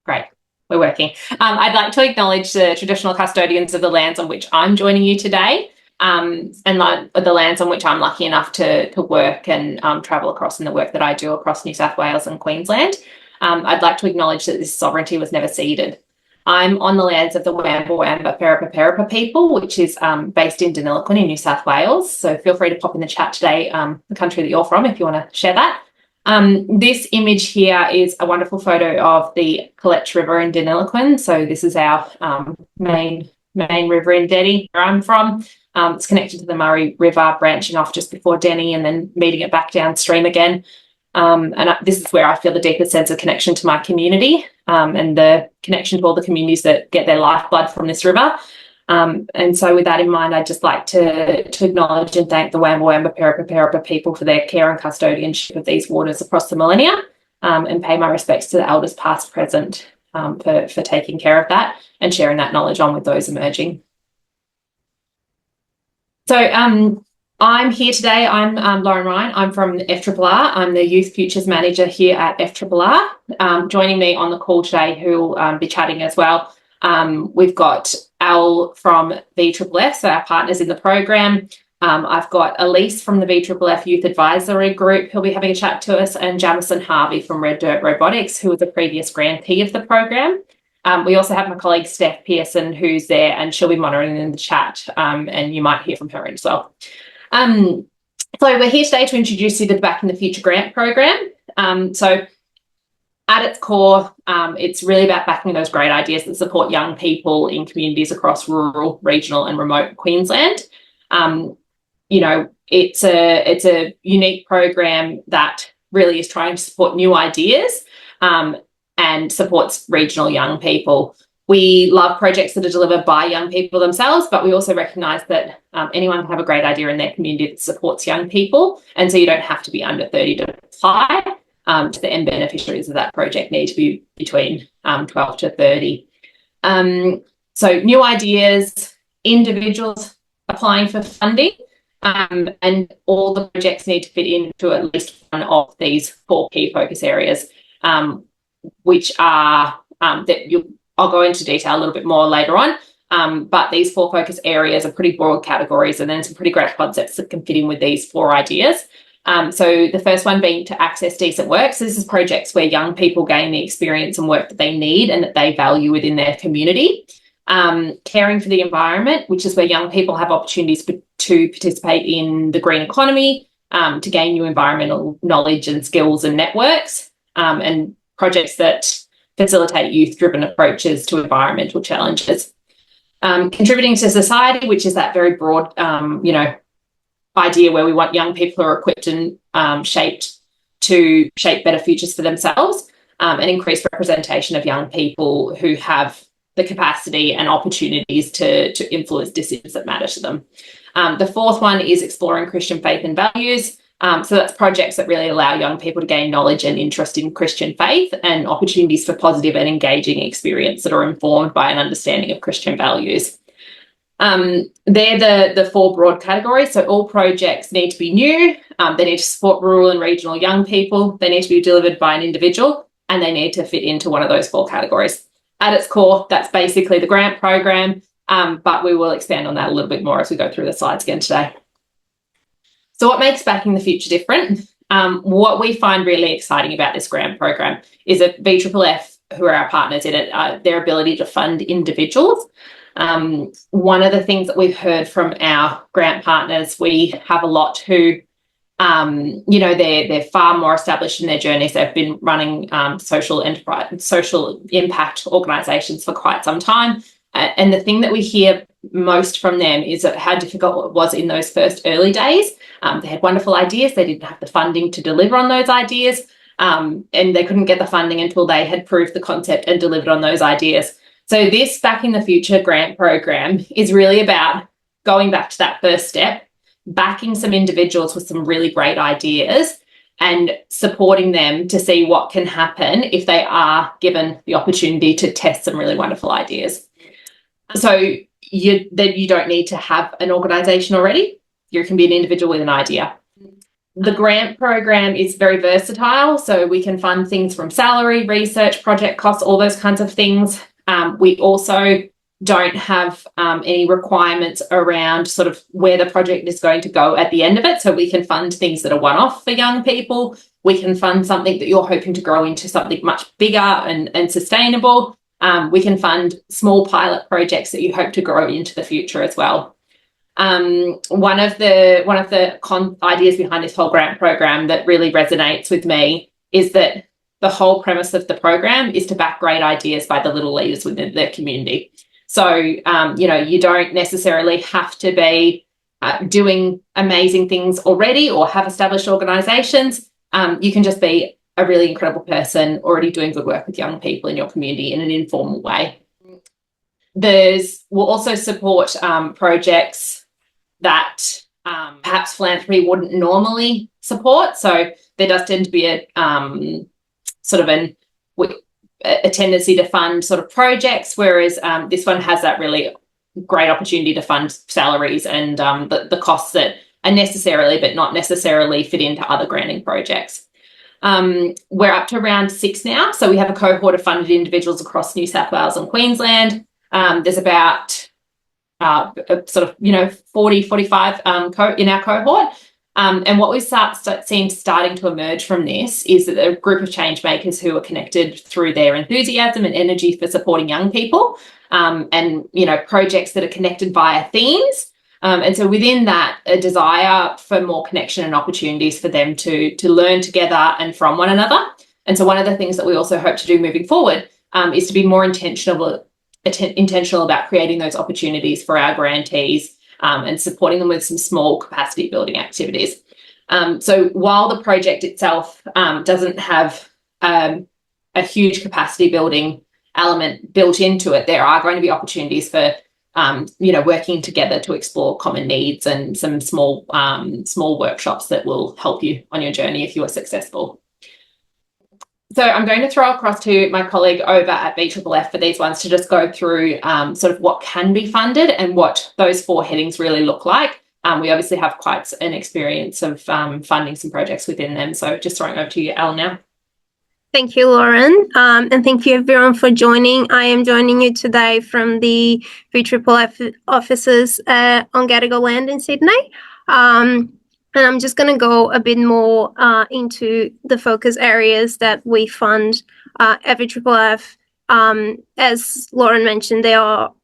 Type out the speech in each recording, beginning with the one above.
Great. We're working. I'd like to acknowledge the traditional custodians of the lands on which I'm joining you today, and the lands on which I'm lucky enough to work and travel across in the work that I do across New South Wales and Queensland. I'd like to acknowledge that this sovereignty was never ceded. I'm on the lands of the Wamba Perapa people, which is based in Deniliquin in New South Wales. So feel free to pop in the chat today the country that you're from if you want to share that. This image here is a wonderful photo of the Colletch River in Deniliquin. So this is our main river in Denny, where I'm from. It's connected to the Murray River, branching off just before Denny and then meeting it back downstream again. This is where I feel the deepest sense of connection to my community and the connection to all the communities that get their lifeblood from this river. And so with that in mind, I'd just like to acknowledge and thank the Wamba Perapa people for their care and custodianship of these waters across the millennia, and pay my respects to the elders past, present, for taking care of that and sharing that knowledge on with those emerging. So I'm here today. I'm Lauren Ryan. I'm from FRRR. I'm the Youth Futures Manager here at FRRR. Joining me on the call today, who will be chatting as well, we've got Al from VFFF, so our partners in the program. I've got Elise from the VFFF Youth Advisory Group who'll be having a chat to us, and Jamison Harvey from Red Dirt Robotics, who was a previous grantee of the program. We also have my colleague Steph Pearson, who's there, and she'll be monitoring in the chat, and you might hear from her as well. So we're here today to introduce you to the Back in the Future grant program. So at its core, it's really about backing those great ideas that support young people in communities across rural, regional and remote Queensland. You know, it's a unique program that really is trying to support new ideas and supports regional young people. We love projects that are delivered by young people themselves, but we also recognise that anyone can have a great idea in their community that supports young people, and so you don't have to be under 30 to apply. To the end beneficiaries of that project need to be between 12 to 30. So new ideas, individuals applying for funding, and all the projects need to fit into at least one of these 4 key focus areas, which are I'll go into detail a little bit more later on, but these 4 focus areas are pretty broad categories, and then some pretty great concepts that can fit in with these 4 ideas. So the first one being to access decent work. So this is projects where young people gain the experience and work that they need and that they value within their community. Caring for the environment, which is where young people have opportunities to participate in the green economy, to gain new environmental knowledge and skills and networks, and projects that facilitate youth-driven approaches to environmental challenges. Contributing to society, which is that very broad, idea where we want young people who are equipped and shaped to shape better futures for themselves, and increased representation of young people who have the capacity and opportunities to influence decisions that matter to them. The 4th one is exploring Christian faith and values. So that's projects that really allow young people to gain knowledge and interest in Christian faith, and opportunities for positive and engaging experience that are informed by an understanding of Christian values. They're the 4 broad categories. So all projects need to be new, they need to support rural and regional young people, they need to be delivered by an individual, and they need to fit into one of those 4 categories. At its core, that's basically the grant program, but we will expand on that a little bit more as we go through the slides again today. So what makes Backing the Future different? What we find really exciting about this grant program is that VFFF, who are our partners in it, their ability to fund individuals. One of the things that we've heard from our grant partners, we have a lot who, they're far more established in their journeys. They've been running social impact organisations for quite some time. And the thing that we hear most from them is that how difficult it was in those first early days. They had wonderful ideas. They didn't have the funding to deliver on those ideas, and they couldn't get the funding until they had proved the concept and delivered on those ideas. So this Back in the Future grant program is really about going back to that first step, backing some individuals with some really great ideas and supporting them to see what can happen if they are given the opportunity to test some really wonderful ideas. So you don't need to have an organisation already. You can be an individual with an idea. The grant program is very versatile, so we can fund things from salary, research, project costs, all those kinds of things. We also don't have any requirements around sort of where the project is going to go at the end of it. So we can fund things that are one-off for young people. We can fund something that you're hoping to grow into something much bigger and sustainable. We can fund small pilot projects that you hope to grow into the future as well. One of the ideas behind this whole grant program that really resonates with me is that the whole premise of the program is to back great ideas by the little leaders within the community. So, you don't necessarily have to be doing amazing things already or have established organisations. You can just be a really incredible person already doing good work with young people in your community in an informal way. We'll also support projects that perhaps philanthropy wouldn't normally support. So there does tend to be a tendency to fund sort of projects, whereas this one has that really great opportunity to fund salaries and the costs that are necessarily but not necessarily fit into other granting projects. We're up to round 6 now, so we have a cohort of funded individuals across New South Wales and Queensland. There's about 40, 45 in our cohort. And what we've seen starting to emerge from this is that a group of change makers who are connected through their enthusiasm and energy for supporting young people, and projects that are connected via themes. And so within that, a desire for more connection and opportunities for them to learn together and from one another. And so one of the things that we also hope to do moving forward is to be more intentional about creating those opportunities for our grantees and supporting them with some small capacity building activities. So while the project itself doesn't have a huge capacity building element built into it, there are going to be opportunities for working together to explore common needs and some small workshops that will help you on your journey if you are successful. So I'm going to throw across to my colleague over at VFFF for these ones to just go through sort of what can be funded and what those 4 headings really look like. We obviously have quite an experience of funding some projects within them. So just throwing over to you, Elle, now. Thank you, Lauren, and thank you everyone for joining. I am joining you today from the VFFF offices on Gadigal land in Sydney. And I'm just going to go a bit more into the focus areas that we fund at VFFF. As Lauren mentioned, they are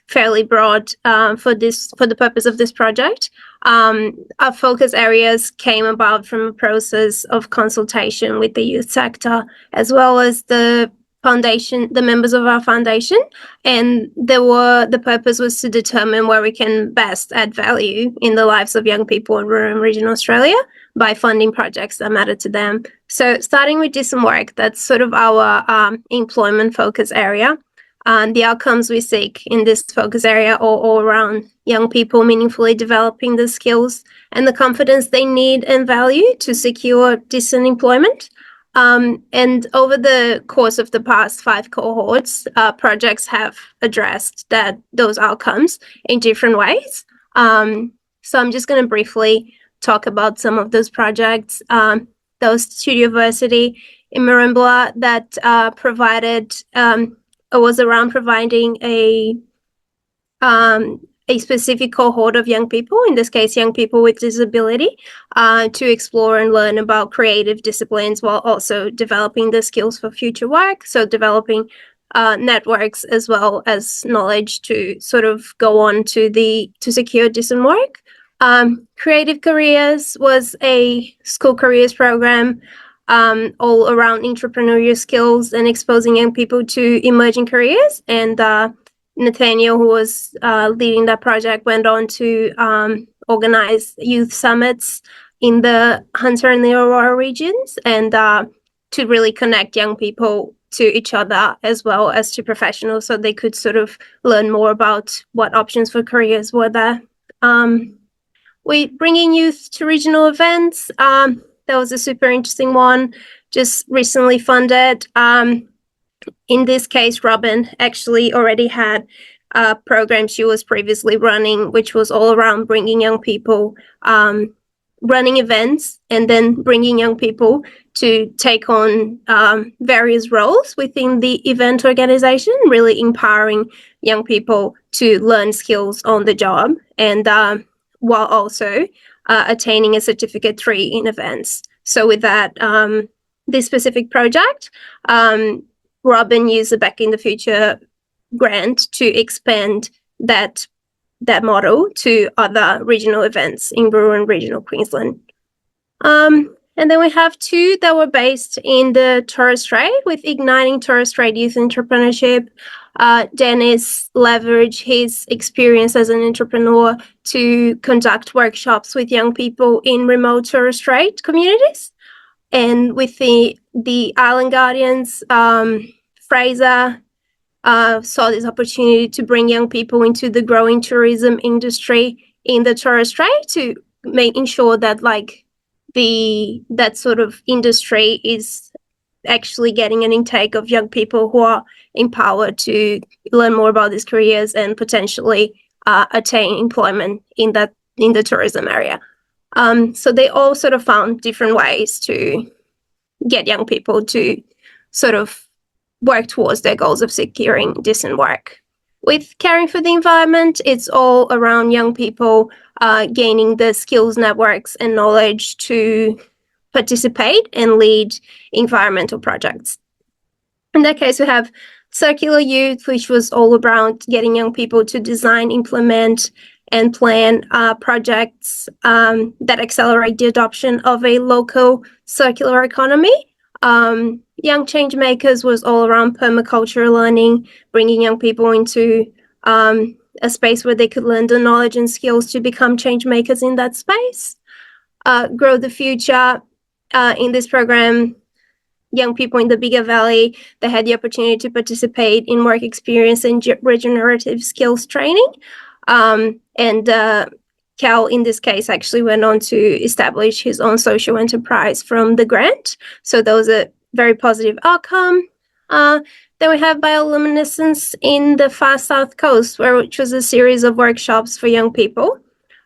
fairly broad for the purpose of this project. Our focus areas came about from a process of consultation with the youth sector, as well as the foundation, the members of our foundation, and the purpose was to determine where we can best add value in the lives of young people in rural and regional Australia by funding projects that matter to them. So starting with decent work, that's sort of our employment focus area. The outcomes we seek in this focus area are all around young people meaningfully developing the skills and the confidence they need and value to secure decent employment. And over the course of the past 5 cohorts, projects have addressed those outcomes in different ways. So I'm just going to briefly talk about some of those projects. There was Studioversity in Merimbula that provided, it was around providing a specific cohort of young people, in this case, young people with disability, to explore and learn about creative disciplines while also developing the skills for future work. So developing networks as well as knowledge to sort of go on to secure decent work. Creative Careers was a school careers program all around entrepreneurial skills and exposing young people to emerging careers. And Nathaniel, who was leading that project, went on to organize youth summits in the Hunter and the Aurora regions and to really connect young people to each other as well as to professionals so they could sort of learn more about what options for careers were there. We bringing youth to regional events. That was a super interesting one, just recently funded. In this case, Robin actually already had a program she was previously running, which was all around bringing young people running events and then bringing young people to take on various roles within the event organization, really empowering young people to learn skills on the job, and while also attaining a certificate 3 in events. So with that, this specific project, Robin used the Back in the Future grant to expand that model to other regional events in rural and regional Queensland. And then we have 2 that were based in the Torres Strait with Igniting Torres Strait Youth Entrepreneurship. Dennis leveraged his experience as an entrepreneur to conduct workshops with young people in remote Torres Strait communities. And with the Island Guardians, Fraser saw this opportunity to bring young people into the growing tourism industry in the Torres Strait, to making sure that that sort of industry is actually getting an intake of young people who are empowered to learn more about these careers and potentially attain employment in the tourism area. So they all sort of found different ways to get young people to sort of work towards their goals of securing decent work. With Caring for the Environment, it's all around young people gaining the skills, networks, and knowledge to participate and lead environmental projects. In that case, we have Circular Youth, which was all around getting young people to design, implement, and plan projects that accelerate the adoption of a local circular economy. Young Change Makers was all around permaculture learning, bringing young people into a space where they could learn the knowledge and skills to become change makers in that space. Grow the Future, in this program, young people in the Bigger Valley, they had the opportunity to participate in work experience and regenerative skills training. And Cal, in this case, actually went on to establish his own social enterprise from the grant. So that was a very positive outcome. Then we have Bioluminescence in the Far South Coast, which was a series of workshops for young people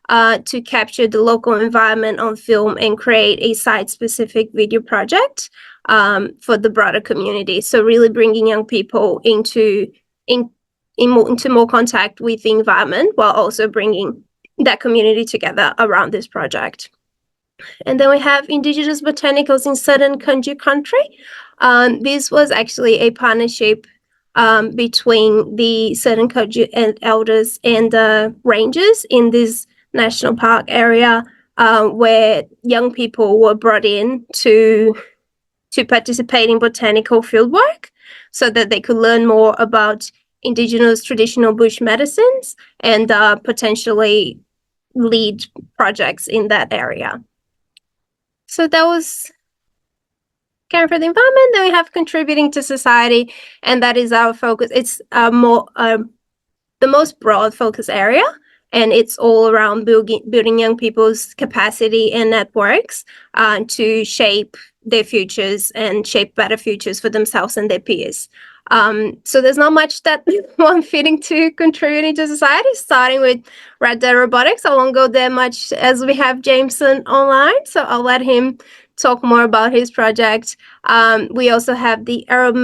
to capture the local environment on film and create a site-specific video project for the broader community. So really bringing young people into more contact with the environment, while also bringing that community together around this project. And then we have Indigenous Botanicals in Southern Kunju Country. This was actually a partnership between the Southern Kunju elders and the rangers in this national park area, where young people were brought in to participate in botanical fieldwork so that they could learn more about Indigenous traditional bush medicines and potentially lead projects in that area. So that was Caring for the Environment. Then we have Contributing to Society, and that is our focus. It's more the most broad focus area, and it's all around building young people's capacity and networks to shape their futures and shape better futures for themselves and their peers. So there's not much that I'm fitting to Contributing to Society, starting with Red Dead Robotics. I won't go there much as we have Jameson online, so I'll let him talk more about his project. We also have the Arab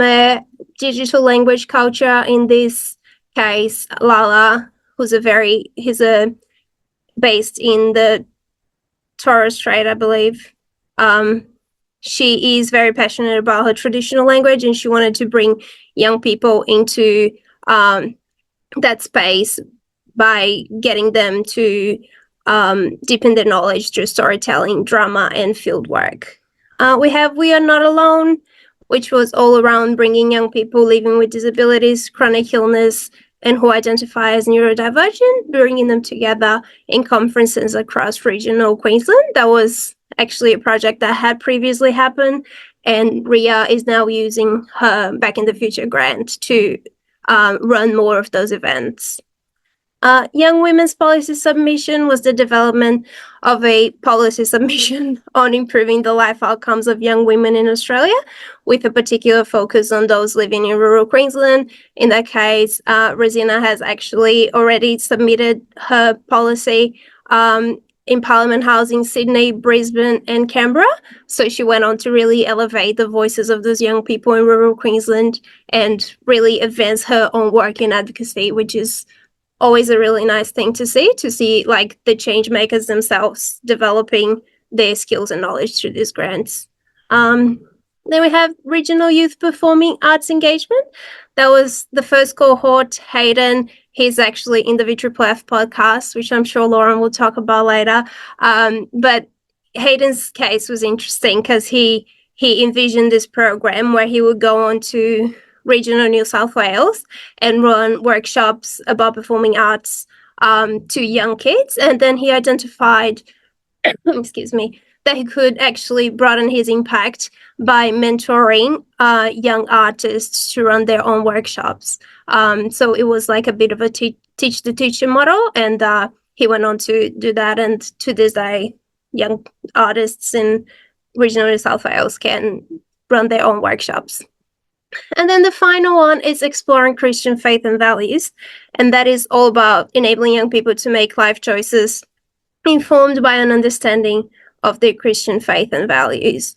digital language culture. In this case, Lala, who's based in the Torres Strait, I believe. She is very passionate about her traditional language, and she wanted to bring young people into that space by getting them to deepen their knowledge through storytelling, drama, and fieldwork. We have We Are Not Alone, which was all around bringing young people living with disabilities, chronic illness, and who identify as neurodivergent, bringing them together in conferences across regional Queensland. That was actually a project that had previously happened, and Ria is now using her Back in the Future grant to run more of those events. Young Women's Policy Submission was the development of a policy submission on improving the life outcomes of young women in Australia, with a particular focus on those living in rural Queensland. In that case, Rosina has actually already submitted her policy, in Parliament House in Sydney, Brisbane and Canberra. So she went on to really elevate the voices of those young people in rural Queensland and really advance her own work in advocacy, which is always a really nice thing to see like the change makers themselves developing their skills and knowledge through these grants. Then we have Regional Youth Performing Arts Engagement. That was the first cohort. Hayden, he's actually in the VFFF podcast, which I'm sure Lauren will talk about later. But Hayden's case was interesting because he envisioned this program where he would go on to regional New South Wales and run workshops about performing arts to young kids. And then he identified, excuse me, that he could actually broaden his impact by mentoring young artists to run their own workshops. So it was like a bit of a teach the teacher model, and he went on to do that. And to this day, young artists in regional New South Wales can run their own workshops. And then the final one is Exploring Christian Faith and Values, and that is all about enabling young people to make life choices informed by an understanding of their Christian faith and values.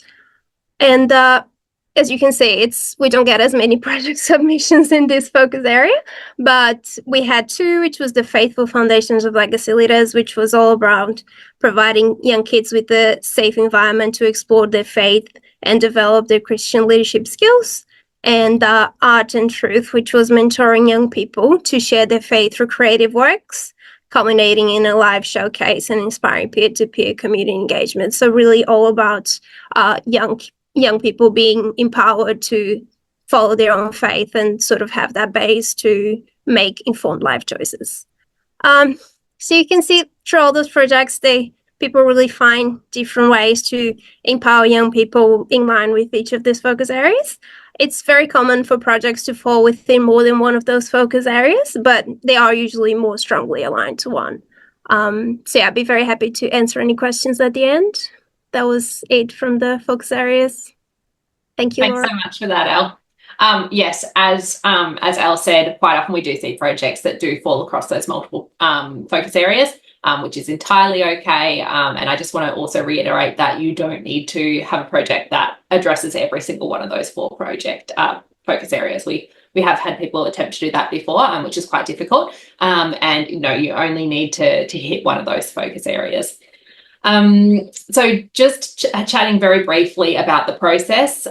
And as you can see, we don't get as many project submissions in this focus area, but we had two, which was the Faithful Foundations of Legacy Leaders, which was all around providing young kids with a safe environment to explore their faith and develop their Christian leadership skills. And Art and Truth, which was mentoring young people to share their faith through creative works, culminating in a live showcase and inspiring peer-to-peer community engagement. So really all about young people being empowered to follow their own faith and sort of have that base to make informed life choices. So you can see through all those projects, people really find different ways to empower young people in line with each of these focus areas. It's very common for projects to fall within more than one of those focus areas, but they are usually more strongly aligned to one. So yeah, I'd be very happy to answer any questions at the end. That was it from the focus areas. Thank you, Thanks Laura. so much for that, Elle. Yes, as Elle said, quite often we do see projects that do fall across those multiple focus areas, which is entirely okay. And I just want to also reiterate that you don't need to have a project that addresses every single one of those 4 project focus areas. We have had people attempt to do that before, which is quite difficult. And you only need to hit one of those focus areas. So just chatting very briefly about the process.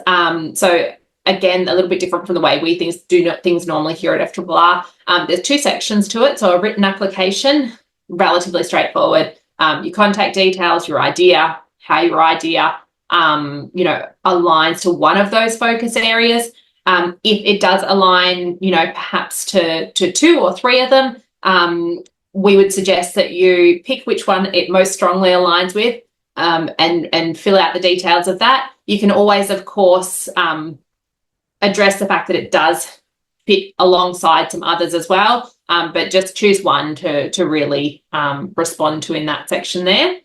So again, a little bit different from the way we do things normally here at FRRR. There's 2 sections to it. So a written application, relatively straightforward. Your contact details, your idea, how your idea, aligns to one of those focus areas. If it does align, perhaps to 2 or 3 of them, we would suggest that you pick which one it most strongly aligns with, and fill out the details of that. You can always, of course, address the fact that it does fit alongside some others as well, but just choose one to really respond to in that section there.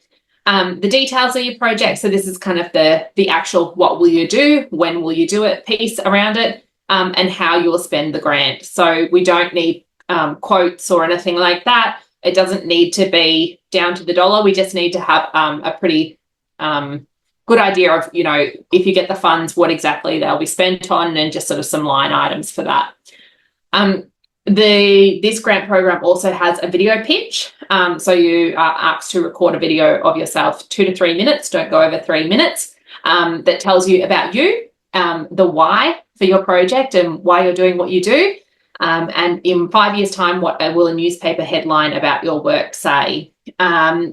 The details of your project, so this is kind of the actual what will you do, when will you do it piece around it, and how you will spend the grant. So we don't need quotes or anything like that. It doesn't need to be down to the dollar. We just need to have a pretty good idea of, if you get the funds, what exactly they'll be spent on, and just sort of some line items for that. This grant program also has a video pitch. So you are asked to record a video of yourself, 2 to 3 minutes, don't go over 3 minutes, that tells you about you, the why for your project and why you're doing what you do. And in 5 years' time, what will a newspaper headline about your work say?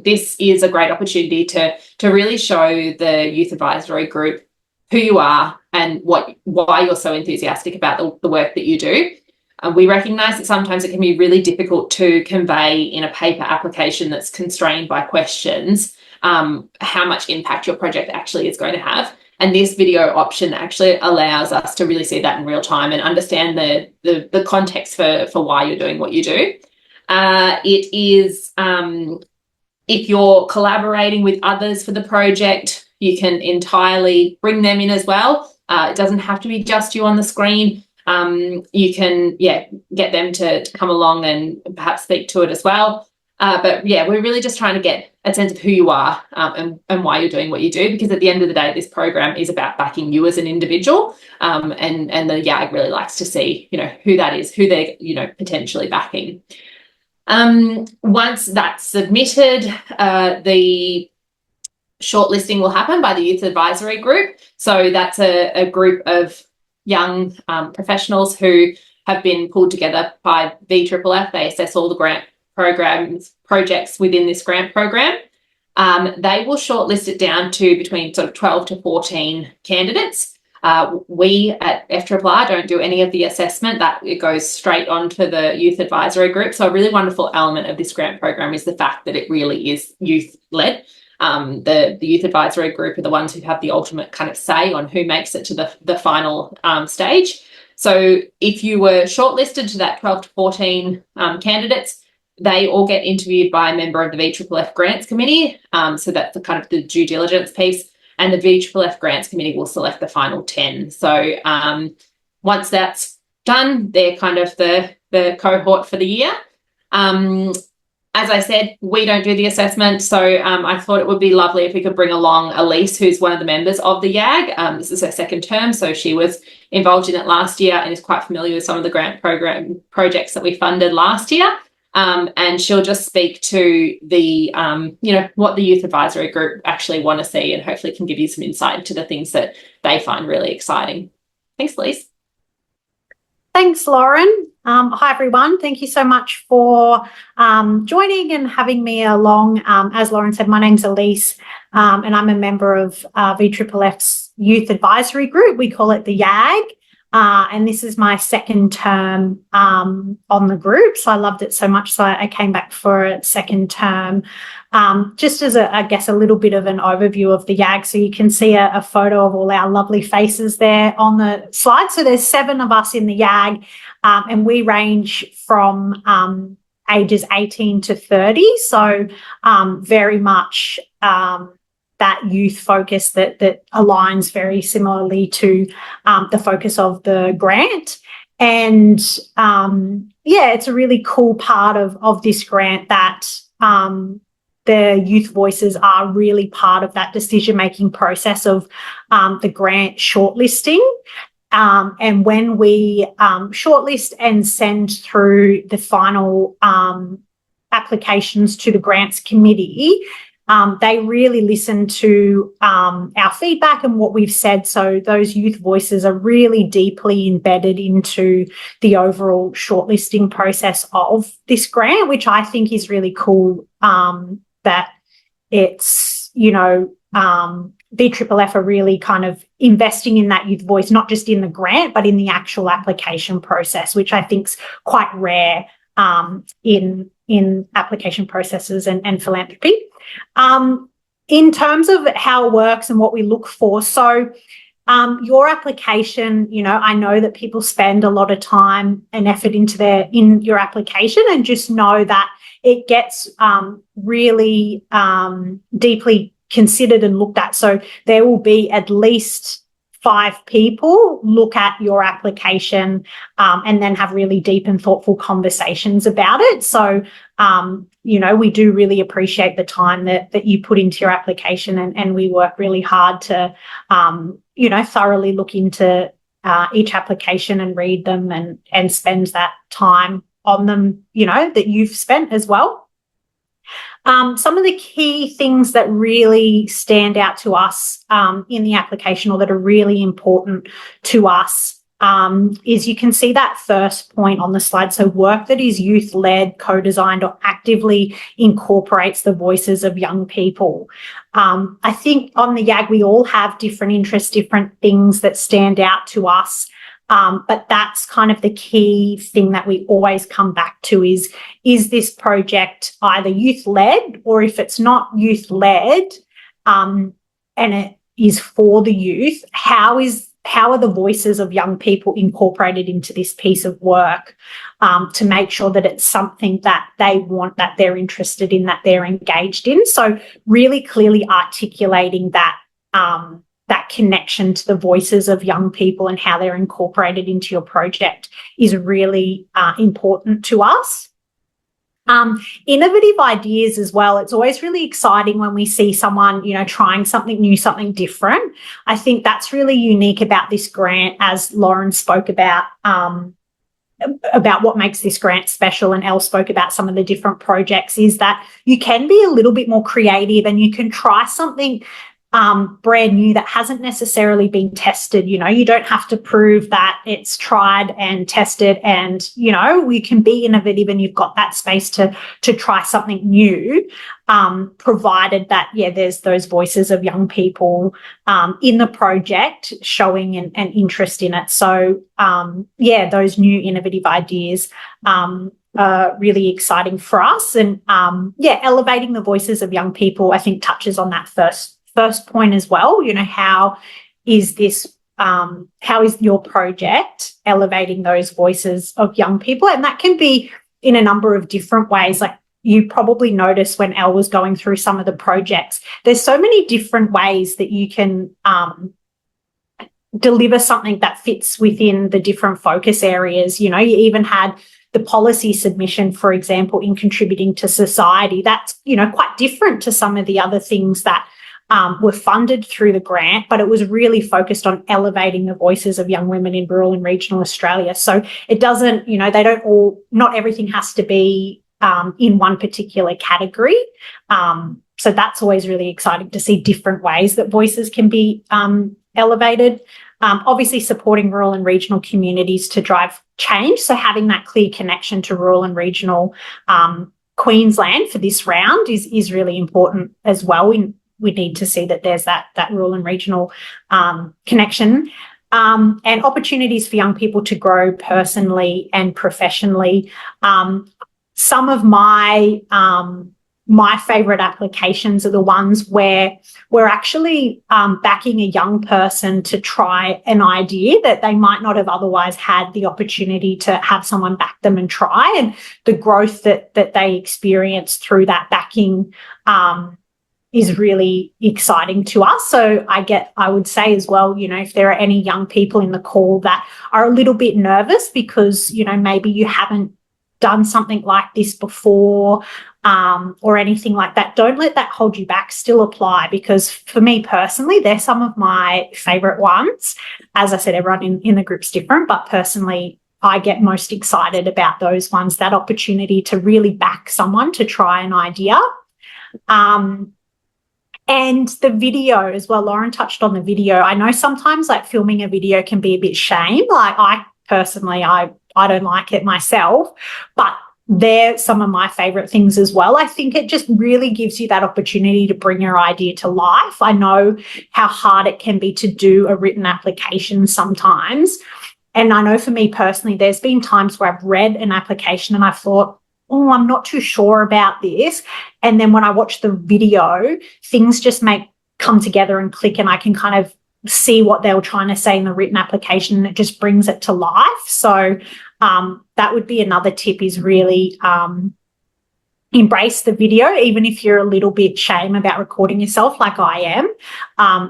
This is a great opportunity to really show the youth advisory group who you are and why you're so enthusiastic about the work that you do. We recognise that sometimes it can be really difficult to convey in a paper application that's constrained by questions how much impact your project actually is going to have. And this video option actually allows us to really see that in real time and understand the context for why you're doing what you do. It is, if you're collaborating with others for the project, you can entirely bring them in as well. It doesn't have to be just you on the screen. You can, get them to come along and perhaps speak to it as well. But yeah, we're really just trying to get a sense of who you are and why you're doing what you do, because at the end of the day, this program is about backing you as an individual, and the YAG really likes to see, who that is, who they're, potentially backing. Once that's submitted, the shortlisting will happen by the Youth Advisory Group. So that's a group of young professionals who have been pulled together by VFFF. They assess all the grant projects within this grant program. They will shortlist it down to between sort of 12 to 14 candidates. We at FRRR don't do any of the assessment. That it goes straight on to the Youth Advisory Group. So a really wonderful element of this grant program is the fact that it really is youth-led. The Youth Advisory Group are the ones who have the ultimate kind of say on who makes it to the final stage. So if you were shortlisted to that 12 to 14 candidates, they all get interviewed by a member of the VFFF Grants Committee. So that's the kind of the due diligence piece. And the VFFF Grants Committee will select the final 10. So once that's done, they're kind of the cohort for the year. As I said, we don't do the assessment, so I thought it would be lovely if we could bring along Elise, who's one of the members of the YAG. This is her second term, so she was involved in it last year and is quite familiar with some of the grant program projects that we funded last year. And she'll just speak to the, what the Youth Advisory Group actually want to see, and hopefully can give you some insight into the things that they find really exciting. Thanks, Elise. Thanks, Lauren. Hi, everyone. Thank you so much for joining and having me along. As Lauren said, my name's Elise, and I'm a member of VFFF's Youth Advisory Group. We call it the YAG. And this is my second term on the group. So I loved it so much. So I came back for a second term. Just as I guess, a little bit of an overview of the YAG. So you can see a photo of all our lovely faces there on the slide. So there's 7 of us in the YAG, and we range from ages 18 to 30. So very much that youth focus that aligns very similarly to the focus of the grant. And it's a really cool part of this grant that the youth voices are really part of that decision-making process of the grant shortlisting. And when we shortlist and send through the final applications to the grants committee, they really listen to our feedback and what we've said. So those youth voices are really deeply embedded into the overall shortlisting process of this grant, which I think is really cool, that it's, VFFF are really kind of investing in that youth voice, not just in the grant, but in the actual application process, which I think is quite rare in application processes and philanthropy. In terms of how it works and what we look for, so your application, I know that people spend a lot of time and effort in your application, and just know that it gets really deeply considered and looked at. So there will be at least 5 people look at your application and then have really deep and thoughtful conversations about it. So, we do really appreciate the time that you put into your application, and we work really hard to, thoroughly look into each application and read them and spend that time on them, that you've spent as well. Some of the key things that really stand out to us in the application, or that are really important to us, is you can see that first point on the slide. So work that is youth-led, co-designed, or actively incorporates the voices of young people. I think on the YAG, we all have different interests, different things that stand out to us. But that's kind of the key thing that we always come back to is this project either youth-led, or if it's not youth-led and it is for the youth, how are the voices of young people incorporated into this piece of work, to make sure that it's something that they want, that they're interested in, that they're engaged in. So really clearly articulating that connection to the voices of young people and how they're incorporated into your project is really important to us. Innovative ideas as well. It's always really exciting when we see someone, trying something new, something different. I think that's really unique about this grant, as Lauren spoke about what makes this grant special, and Elle spoke about some of the different projects, is that you can be a little bit more creative and you can try something brand new that hasn't necessarily been tested. You don't have to prove that it's tried and tested, and you can be innovative and you've got that space to try something new, provided that there's those voices of young people in the project showing an interest in it. So those new innovative ideas are really exciting for us. And elevating the voices of young people, I think, touches on that first point as well. How is your project elevating those voices of young people? And that can be in a number of different ways. Like, you probably noticed when Elle was going through some of the projects, there's so many different ways that you can deliver something that fits within the different focus areas. You even had the policy submission, for example, in contributing to society. That's, quite different to some of the other things that were funded through the grant, but it was really focused on elevating the voices of young women in rural and regional Australia. So it doesn't, not everything has to be in one particular category. So that's always really exciting to see different ways that voices can be elevated. Obviously supporting rural and regional communities to drive change. So having that clear connection to rural and regional Queensland for this round is really important as well. We need to see that there's that rural and regional connection, and opportunities for young people to grow personally and professionally. Some of my favourite applications are the ones where we're actually backing a young person to try an idea that they might not have otherwise had the opportunity to have someone back them and try, and the growth that they experience through that backing is really exciting to us. So I would say as well, if there are any young people in the call that are a little bit nervous because, maybe you haven't done something like this before, or anything like that, don't let that hold you back. Still apply, because for me personally, they're some of my favourite ones. As I said, everyone in the group's different, but personally, I get most excited about those ones, that opportunity to really back someone to try an idea. And the video as well, Lauren touched on the video. I know sometimes like filming a video can be a bit shame. Like, I personally, I don't like it myself, but they're some of my favourite things as well. I think it just really gives you that opportunity to bring your idea to life. I know how hard it can be to do a written application sometimes. And I know for me personally, there's been times where I've read an application and I've thought, oh, I'm not too sure about this. And then when I watch the video, things just come together and click, and I can kind of see what they were trying to say in the written application, and it just brings it to life. So that would be another tip, is really embrace the video, even if you're a little bit shame about recording yourself like I am.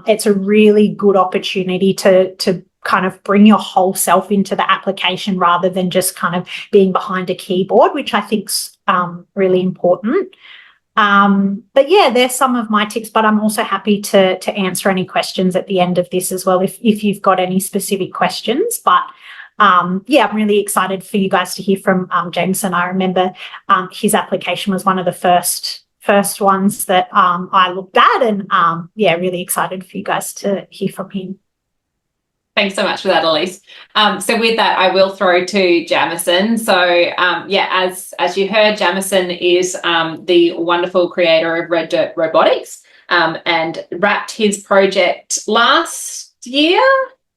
It's a really good opportunity to kind of bring your whole self into the application rather than just kind of being behind a keyboard, which I think's really important. But yeah, there's some of my tips, but I'm also happy to answer any questions at the end of this as well, if you've got any specific questions. But I'm really excited for you guys to hear from Jameson. I remember his application was one of the first ones that I looked at, and really excited for you guys to hear from him. Thanks so much for that, Elise. So with that, I will throw to Jamison. So as you heard, Jamison is the wonderful creator of Red Dirt Robotics, and wrapped his project last year.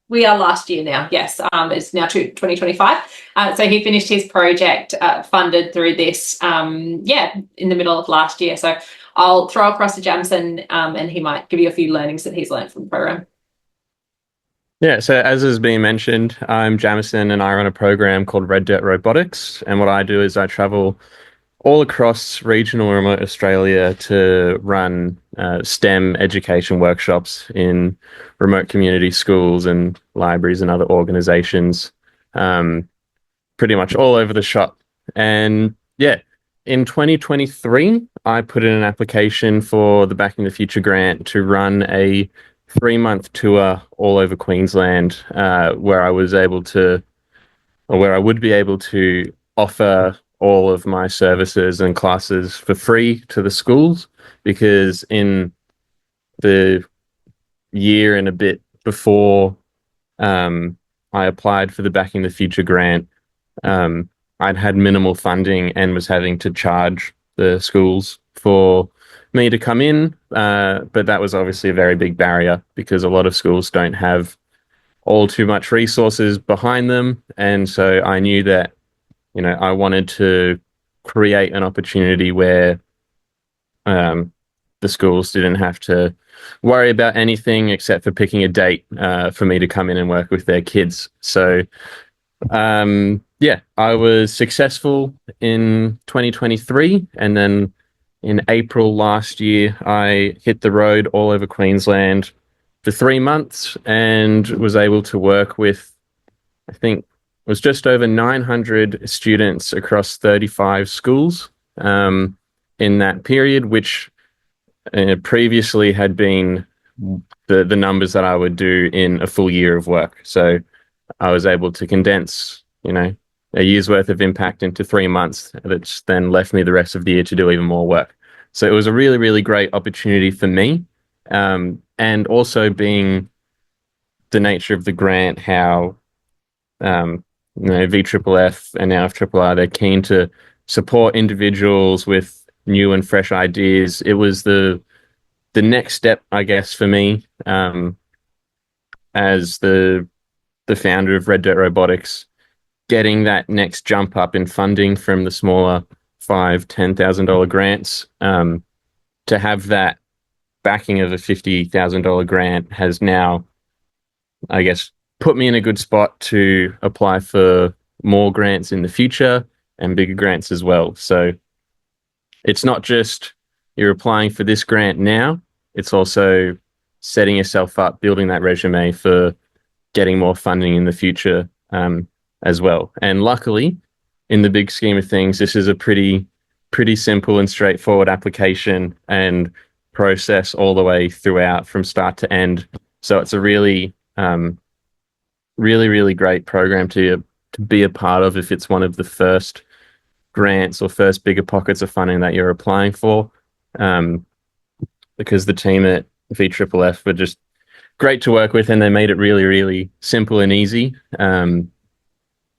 We are last year now, yes. It's now 2025. So he finished his project funded through this, in the middle of last year. So I'll throw across to Jamison, and he might give you a few learnings that he's learned from the program. Yeah, so as has been mentioned, I'm Jamison and I run a program called Red Dirt Robotics. And what I do is I travel all across regional and remote Australia to run STEM education workshops in remote community schools and libraries and other organisations, pretty much all over the shop. And in 2023, I put in an application for the Back in the Future grant to run a 3-month tour all over Queensland, where I was able to, or where I would be able to offer all of my services and classes for free to the schools, because in the year and a bit before I applied for the Back in the Future grant, I'd had minimal funding and was having to charge the schools for me to come in. But that was obviously a very big barrier because a lot of schools don't have all too much resources behind them. And so I knew that, I wanted to create an opportunity where the schools didn't have to worry about anything except for picking a date for me to come in and work with their kids. So I was successful in 2023, and then in April last year, I hit the road all over Queensland for 3 months and was able to work with, I think, it was just over 900 students across 35 schools in that period, which previously had been the numbers that I would do in a full year of work. So I was able to condense, a year's worth of impact into 3 months. That's then left me the rest of the year to do even more work. So it was a really, really great opportunity for me. And also being the nature of the grant, how, VFFF and now FRRR, they're keen to support individuals with new and fresh ideas. It was the next step, I guess, for me, as the founder of Red Dirt Robotics, getting that next jump up in funding from the smaller $5,000-$10,000 grants, to have that backing of a $50,000 grant has now, I guess, put me in a good spot to apply for more grants in the future and bigger grants as well. So it's not just you're applying for this grant now, it's also setting yourself up, building that resume for getting more funding in the future as well. And luckily, in the big scheme of things, this is a pretty simple and straightforward application and process all the way throughout from start to end. So it's a really, really great program to be a part of if it's one of the first grants or first bigger pockets of funding that you're applying for. Because the team at VFFF were just great to work with, and they made it really, really simple and easy,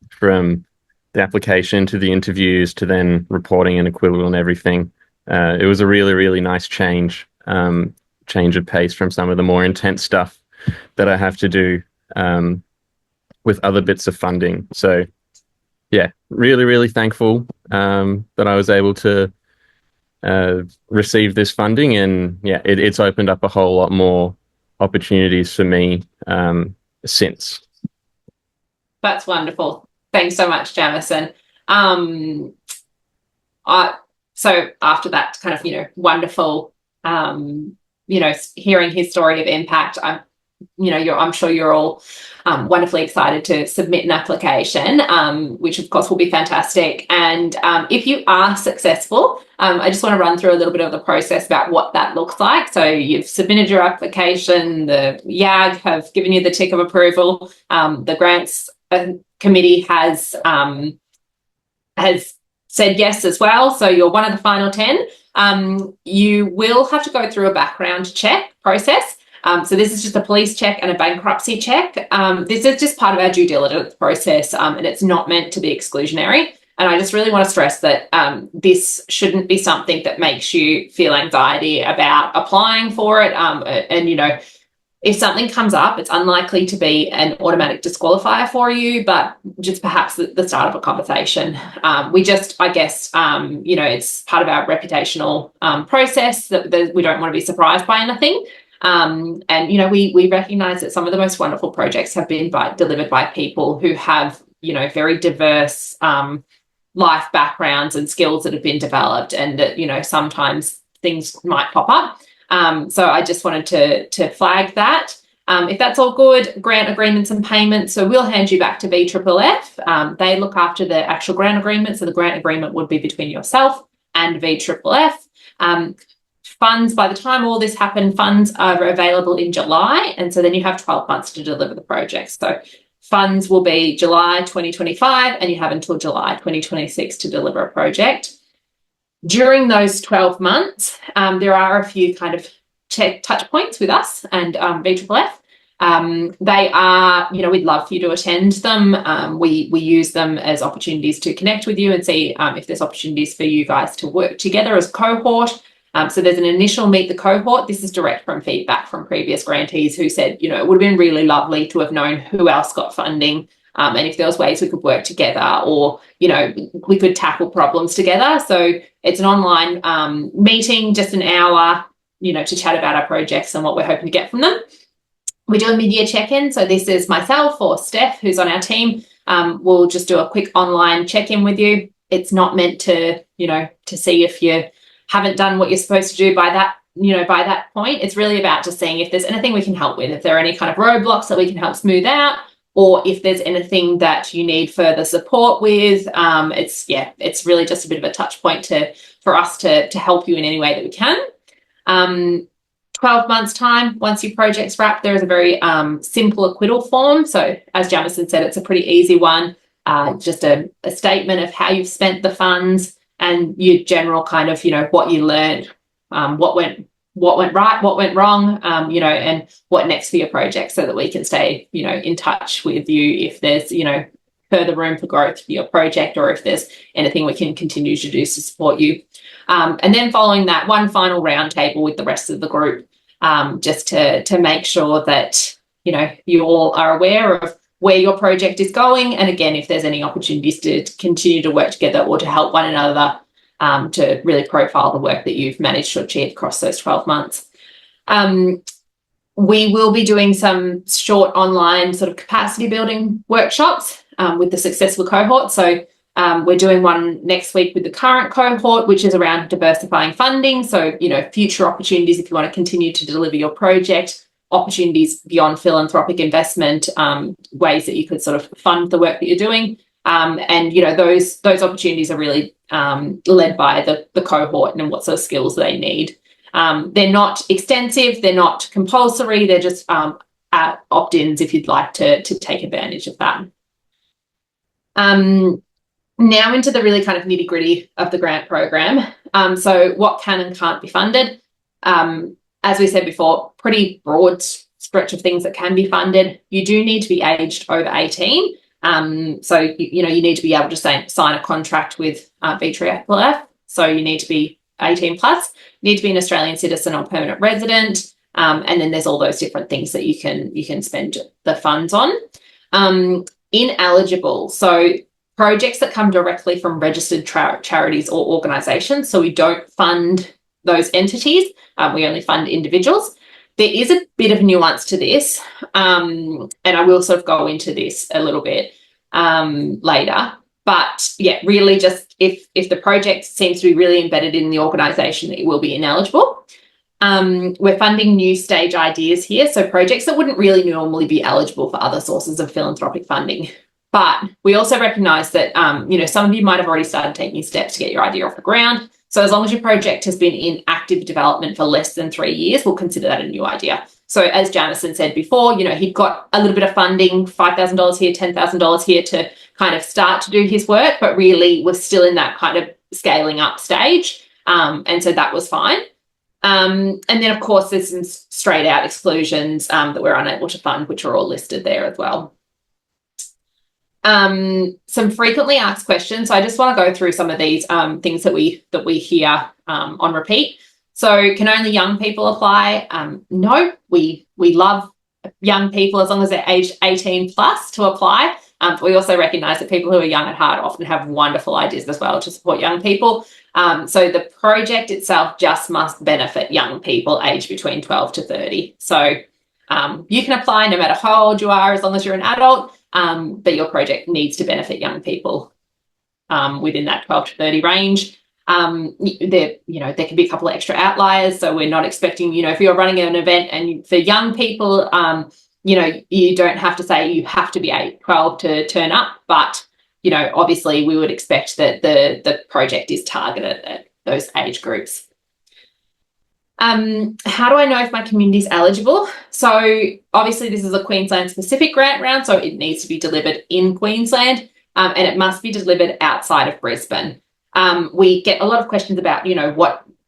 from the application to the interviews to then reporting and equivalent and everything. It was a really, really nice change of pace from some of the more intense stuff that I have to do with other bits of funding. So yeah, really, really thankful that I was able to receive this funding, and yeah, it's opened up a whole lot more opportunities for me since. That's wonderful. Thanks so much, Jamison. So after that kind of, wonderful, hearing his story of impact, I'm sure you're all wonderfully excited to submit an application, which of course will be fantastic. And if you are successful, I just want to run through a little bit of the process about what that looks like. So you've submitted your application, the YAG have given you the tick of approval, the grants committee has said yes as well. So you're one of the final 10. You will have to go through a background check process. So this is just a police check and a bankruptcy check. This is just part of our due diligence process, and it's not meant to be exclusionary. And I just really want to stress that this shouldn't be something that makes you feel anxiety about applying for it. And, if something comes up, it's unlikely to be an automatic disqualifier for you, but just perhaps the start of a conversation. We just, I guess, it's part of our reputational process that we don't want to be surprised by anything. And, we recognise that some of the most wonderful projects have been delivered by people who have, very diverse life backgrounds and skills that have been developed, and that, sometimes things might pop up. So I just wanted to flag that. If that's all good, grant agreements and payments. So we'll hand you back to VFFF. They look after the actual grant agreement. So the grant agreement would be between yourself and VFFF. Funds, by the time all this happened, funds are available in July, and so then you have 12 months to deliver the project. So funds will be July 2025, and you have until July 2026 to deliver a project. During those 12 months, there are a few kind of touch points with us and VFFF. They are, we'd love for you to attend them. We use them as opportunities to connect with you and see if there's opportunities for you guys to work together as a cohort. So there's an initial meet the cohort. This is direct from feedback from previous grantees who said, it would have been really lovely to have known who else got funding, and if there was ways we could work together, or, we could tackle problems together. So it's an online meeting, just an hour, to chat about our projects and what we're hoping to get from them. We do a mid-year check-in. So this is myself or Steph, who's on our team. We'll just do a quick online check-in with you. It's not meant to, to see if you haven't done what you're supposed to do by that point. It's really about just seeing if there's anything we can help with, if there are any kind of roadblocks that we can help smooth out, or if there's anything that you need further support with. It's really just a bit of a touch point for us to help you in any way that we can. 12 months time, once your project's wrapped, there is a very simple acquittal form. So as Jamison said, it's a pretty easy one, just a statement of how you've spent the funds and your general kind of, what you learned, what went right, what went wrong, and what next for your project, so that we can stay, in touch with you if there's, further room for growth for your project, or if there's anything we can continue to do to support you. And then following that, one final roundtable with the rest of the group, just to make sure that, you all are aware of where your project is going. And again, if there's any opportunities to continue to work together or to help one another, to really profile the work that you've managed to achieve across those 12 months. We will be doing some short online sort of capacity building workshops with the successful cohort. So we're doing one next week with the current cohort, which is around diversifying funding. So, future opportunities if you want to continue to deliver your project, opportunities beyond philanthropic investment, ways that you could sort of fund the work that you're doing. And, those opportunities are really led by the cohort and what sort of skills they need. They're not extensive, they're not compulsory, they're just opt-ins if you'd like to take advantage of that. Now into the really kind of nitty-gritty of the grant program. So what can and can't be funded? As we said before, pretty broad stretch of things that can be funded. You do need to be aged over 18. So, you need to be able to sign a contract with VFFF. So you need to be 18 plus, you need to be an Australian citizen or permanent resident. And then there's all those different things that you can spend the funds on. Ineligible. So projects that come directly from registered charities or organisations. So we don't fund those entities. We only fund individuals. There is a bit of nuance to this, and I will sort of go into this a little bit later. But yeah, really just if the project seems to be really embedded in the organisation, it will be ineligible. We're funding new stage ideas here, so projects that wouldn't really normally be eligible for other sources of philanthropic funding. But we also recognise that, some of you might have already started taking steps to get your idea off the ground. So as long as your project has been in active development for less than 3 years, we'll consider that a new idea. So as Jamison said before, he'd got a little bit of funding, $5,000 here, $10,000 here to kind of start to do his work, but really was still in that kind of scaling up stage. And so that was fine. And then, of course, there's some straight out exclusions that we're unable to fund, which are all listed there as well. Some frequently asked questions. So I just want to go through some of these things that we hear on repeat. So can only young people apply? No, we love young people as long as they're aged 18 plus to apply. But we also recognise that people who are young at heart often have wonderful ideas as well to support young people. So the project itself just must benefit young people aged between 12 to 30. So you can apply no matter how old you are, as long as you're an adult. But your project needs to benefit young people within that 12 to 30 range. There can be a couple of extra outliers. So we're not expecting, if you're running an event and for young people, you don't have to say you have to be 12 to turn up. But, obviously we would expect that the project is targeted those age groups. How do I know if my community is eligible? So obviously this is a Queensland specific grant round, so it needs to be delivered in Queensland, and it must be delivered outside of Brisbane. We get a lot of questions about,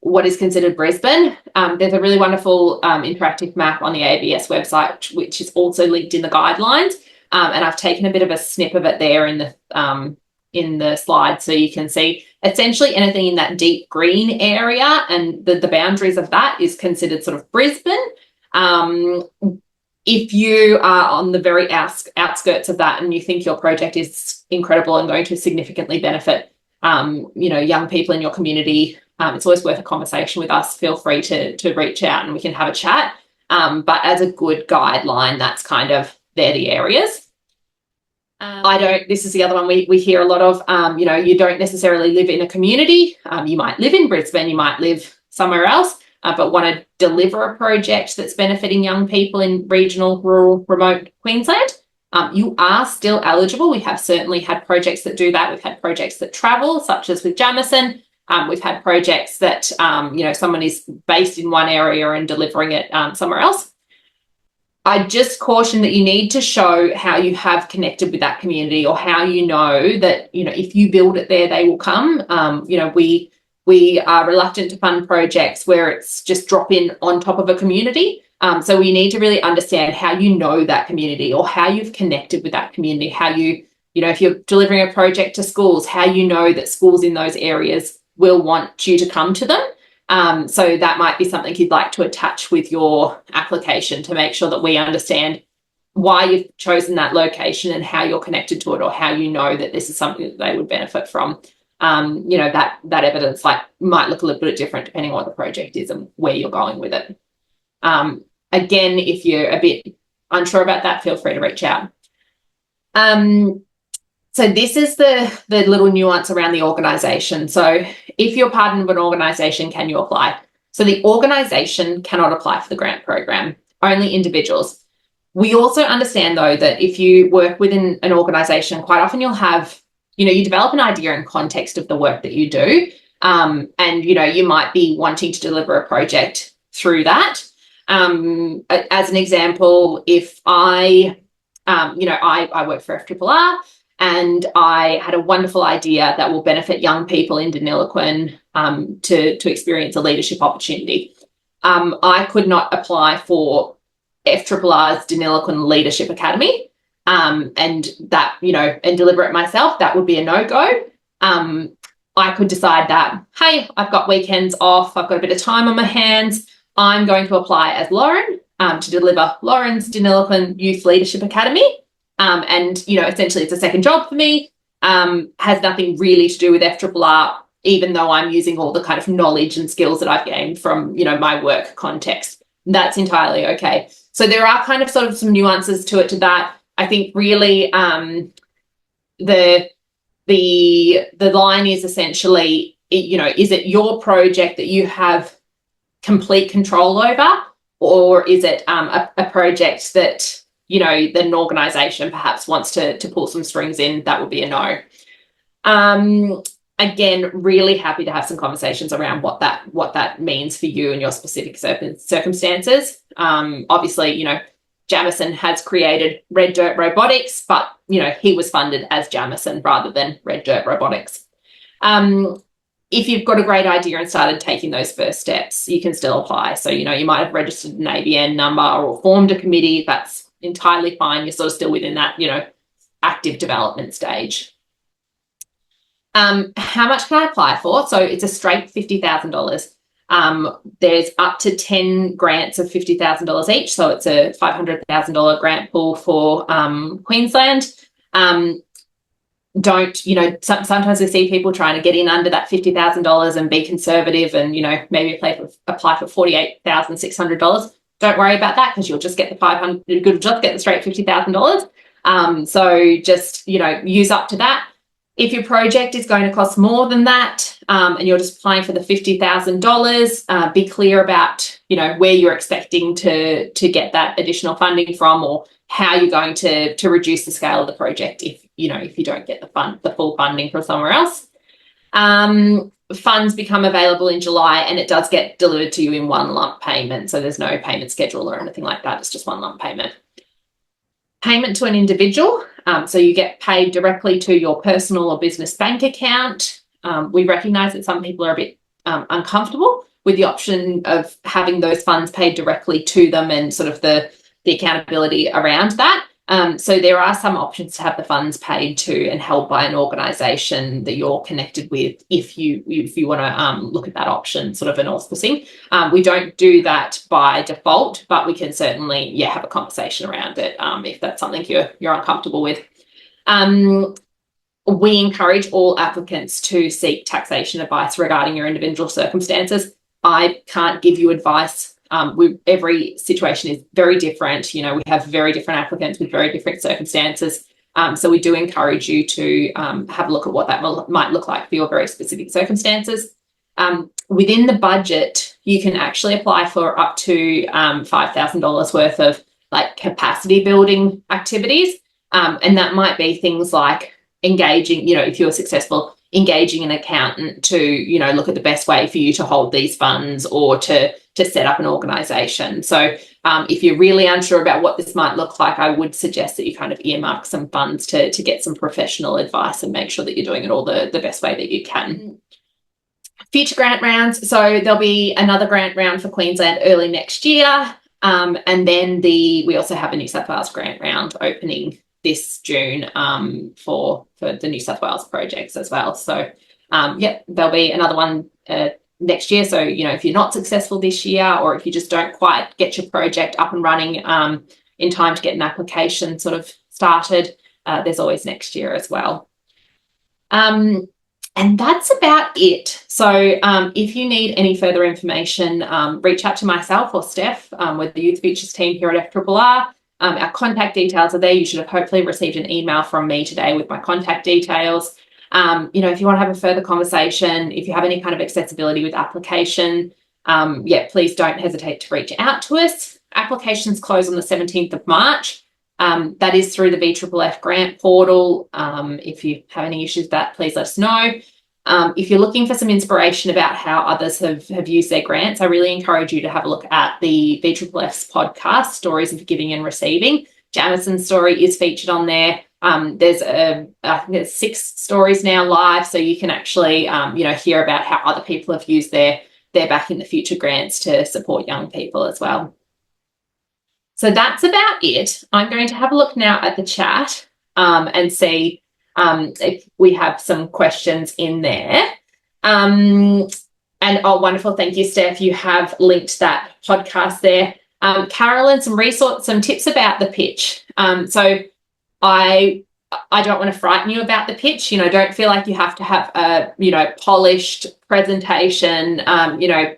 what is considered Brisbane. There's a really wonderful interactive map on the ABS website, which is also linked in the guidelines. And I've taken a bit of a snip of it there in the slide, so you can see essentially anything in that deep green area, and the boundaries of that is considered sort of Brisbane. If you are on the very outskirts of that and you think your project is incredible and going to significantly benefit, young people in your community, it's always worth a conversation with us. Feel free to reach out and we can have a chat. But as a good guideline, that's kind of, they're the areas. This is the other one we hear a lot of, you don't necessarily live in a community. You might live in Brisbane, you might live somewhere else, but want to deliver a project that's benefiting young people in regional, rural, remote Queensland. You are still eligible. We have certainly had projects that do that. We've had projects that travel, such as with Jamison. We've had projects that, someone is based in one area and delivering it somewhere else. I just caution that you need to show how you have connected with that community, or how you know that, if you build it there, they will come. We are reluctant to fund projects where it's just drop in on top of a community. So we need to really understand how you know that community, or how you've connected with that community, how if you're delivering a project to schools, how you know that schools in those areas will want you to come to them. So that might be something you'd like to attach with your application to make sure that we understand why you've chosen that location and how you're connected to it, or how you know that this is something that they would benefit from. That evidence might look a little bit different depending on what the project is and where you're going with it. Again, if you're a bit unsure about that, feel free to reach out. So this is the little nuance around the organisation. So if you're part of an organisation, can you apply? So the organisation cannot apply for the grant program, only individuals. We also understand, though, that if you work within an organisation, quite often you'll have, you develop an idea and context of the work that you do. And, you might be wanting to deliver a project through that. As an example, if I work for FRRR, and I had a wonderful idea that will benefit young people in Deniliquin to experience a leadership opportunity. I could not apply for FRRR's Deniliquin Leadership Academy, and that, and deliver it myself. That would be a no-go. I could decide that, hey, I've got weekends off, I've got a bit of time on my hands, I'm going to apply as Lauren to deliver Lauren's Deniliquin Youth Leadership Academy. And, essentially it's a second job for me, has nothing really to do with FRRR, even though I'm using all the kind of knowledge and skills that I've gained from, my work context. That's entirely okay. So there are kind of sort of some nuances to that. I think really the line is essentially, is it your project that you have complete control over, or is it a project that that an organisation perhaps wants to pull some strings in? That would be a no. Again, really happy to have some conversations around what that means for you and your specific circumstances. Obviously, Jamison has created Red Dirt Robotics, but he was funded as Jamison rather than Red Dirt Robotics. If you've got a great idea and started taking those first steps, you can still apply. So, you might have registered an ABN number or formed a committee. That's entirely fine. You're sort of still within that, active development stage. How much can I apply for? So it's a straight $50,000. There's up to 10 grants of $50,000 each. So it's a $500,000 grant pool for Queensland. Sometimes we see people trying to get in under that $50,000 and be conservative and, maybe apply for $48,600. Don't worry about that, because you'll just get the straight $50,000. So just, use up to that. If your project is going to cost more than that, and you're just applying for the $50,000, be clear about, where you're expecting to get that additional funding from, or how you're going to reduce the scale of the project if you don't get the full funding from somewhere else. funds become available in July, and it does get delivered to you in one lump payment. So there's no payment schedule or anything like that. It's just one lump payment. Payment to an individual. So you get paid directly to your personal or business bank account. We recognise that some people are a bit uncomfortable with the option of having those funds paid directly to them and sort of the accountability around that. So there are some options to have the funds paid to and held by an organisation that you're connected with if you want to look at that option, sort of an auspicing. We don't do that by default, but we can certainly have a conversation around it if that's something you're uncomfortable with. We encourage all applicants to seek taxation advice regarding your individual circumstances. I can't give you advice. Every situation is very different. You know, we have very different applicants with very different circumstances. So we do encourage you to have a look at what that might look like for your very specific circumstances. Within the budget, you can actually apply for up to $5,000 worth of like capacity building activities. And that might be things like engaging, you know, if you're successful, engaging an accountant to, you know, look at the best way for you to hold these funds or to set up an organisation. So if you're really unsure about what this might look like, I would suggest that you kind of earmark some funds to get some professional advice and make sure that you're doing it all the best way that you can. Future grant rounds. So there'll be another grant round for Queensland early next year. And then we also have a New South Wales grant round opening this June for the New South Wales projects as well. So there'll be another one next year. So, you know, if you're not successful this year, or if you just don't quite get your project up and running in time to get an application sort of started, there's always next year as well. And that's about it. So if you need any further information, reach out to myself or Steph with the Youth Futures team here at FRRR. Our contact details are there. You should have hopefully received an email from me today with my contact details. You know, if you want to have a further conversation, if you have any kind of accessibility with application, please don't hesitate to reach out to us. Applications close on the 17th of March. That is through the VFFF grant portal. If you have any issues with that, please let us know. If you're looking for some inspiration about how others have used their grants, I really encourage you to have a look at the VFFF's podcast, Stories of Giving and Receiving. Jamison's story is featured on there. There's I think there's 6 stories now live, so you can actually hear about how other people have used their Back in the Future grants to support young people as well. So that's about it. I'm going to have a look now at the chat and see if we have some questions in there. And oh, wonderful. Thank you, Steph. You have linked that podcast there. Carolyn, some tips about the pitch. So I don't want to frighten you about the pitch. You know, don't feel like you have to have a, polished presentation,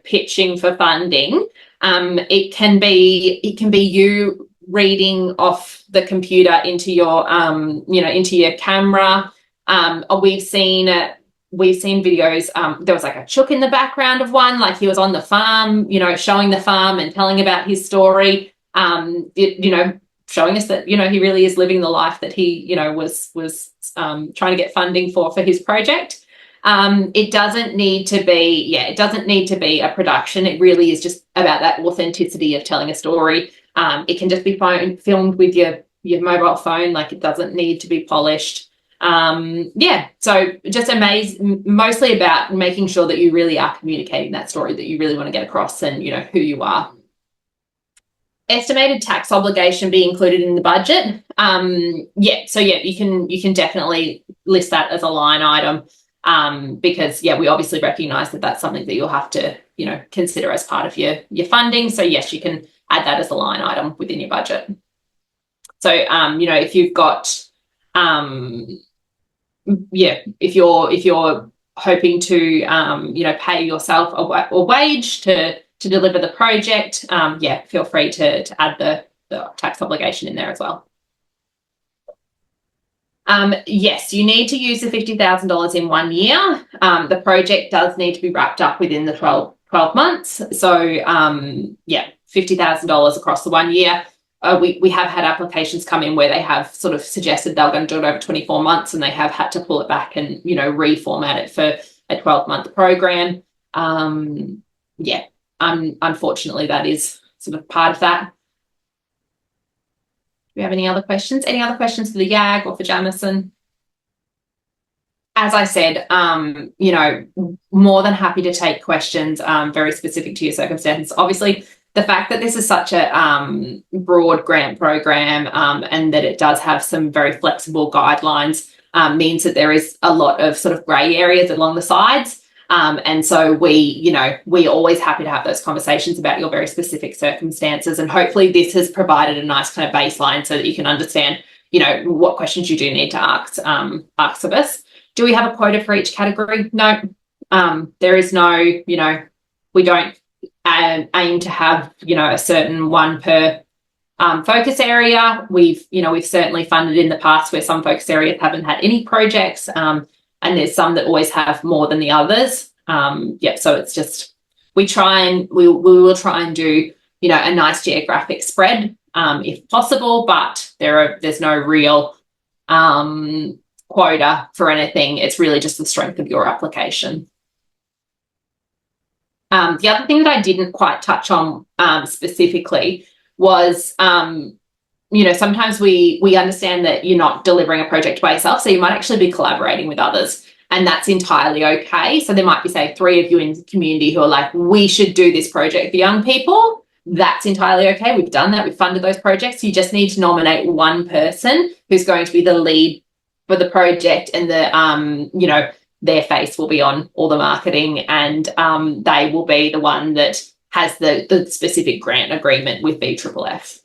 pitching for funding. It can be you reading off the computer into your, into your camera. We've seen videos. There was like a chook in the background of one, like he was on the farm, showing the farm and telling about his story. Showing us that, he really is living the life that he, was trying to get funding for his project. It doesn't need to be a production. It really is just about that authenticity of telling a story. It can just be filmed with your mobile phone. Like, it doesn't need to be polished. So just mostly about making sure that you really are communicating that story that you really want to get across and, who you are. Estimated tax obligation be included in the budget. You can definitely list that as a line item. Because we obviously recognise that that's something that you'll have to, consider as part of your funding. So yes, you can add that as a line item within your budget. So, if you've got, if you're hoping to, pay yourself a wage to deliver the project, feel free to add the tax obligation in there as well. Yes, you need to use the $50,000 in 1 year. The project does need to be wrapped up within the 12 months. So, $50,000 across the 1 year. We have had applications come in where they have sort of suggested they're going to do it over 24 months and they have had to pull it back and, reformat it for a 12-month program. Yeah, unfortunately, that is sort of part of that. Do we have any other questions? Any other questions for the YAG or for Jamison? As I said, you know, more than happy to take questions very specific to your circumstances. Obviously, the fact that this is such a broad grant program and that it does have some very flexible guidelines means that there is a lot of sort of grey areas along the sides. And so we're always happy to have those conversations about your very specific circumstances. And hopefully this has provided a nice kind of baseline so that you can understand, you know, what questions you do need to ask of us. Do we have a quota for each category? No, there is no, you know, we don't aim to have, you know, a certain one per focus area. We've certainly funded in the past where some focus areas haven't had any projects. And there's some that always have more than the others. Yeah, so it's just we will try and do, you know, a nice geographic spread if possible, but there's no real quota for anything. It's really just the strength of your application. The other thing that I didn't quite touch on specifically was you know, sometimes we understand that you're not delivering a project by yourself, so you might actually be collaborating with others, and that's entirely okay. So there might be, say, 3 of you in the community who are like, we should do this project for young people. That's entirely okay. We've done that. We've funded those projects. You just need to nominate one person who's going to be the lead for the project, and you know, their face will be on all the marketing, and they will be the one that has the specific grant agreement with VFFF.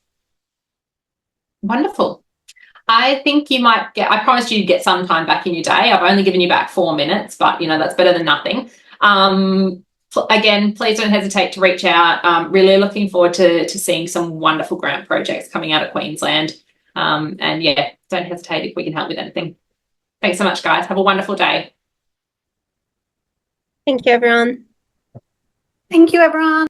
Wonderful. I think you might get, I promised you to get some time back in your day. I've only given you back 4 minutes, but you know, that's better than nothing. Again, please don't hesitate to reach out. Really looking forward to seeing some wonderful grant projects coming out of Queensland. And yeah, don't hesitate if we can help with anything. Thanks so much, guys. Have a wonderful day. Thank you, everyone. Thank you, everyone.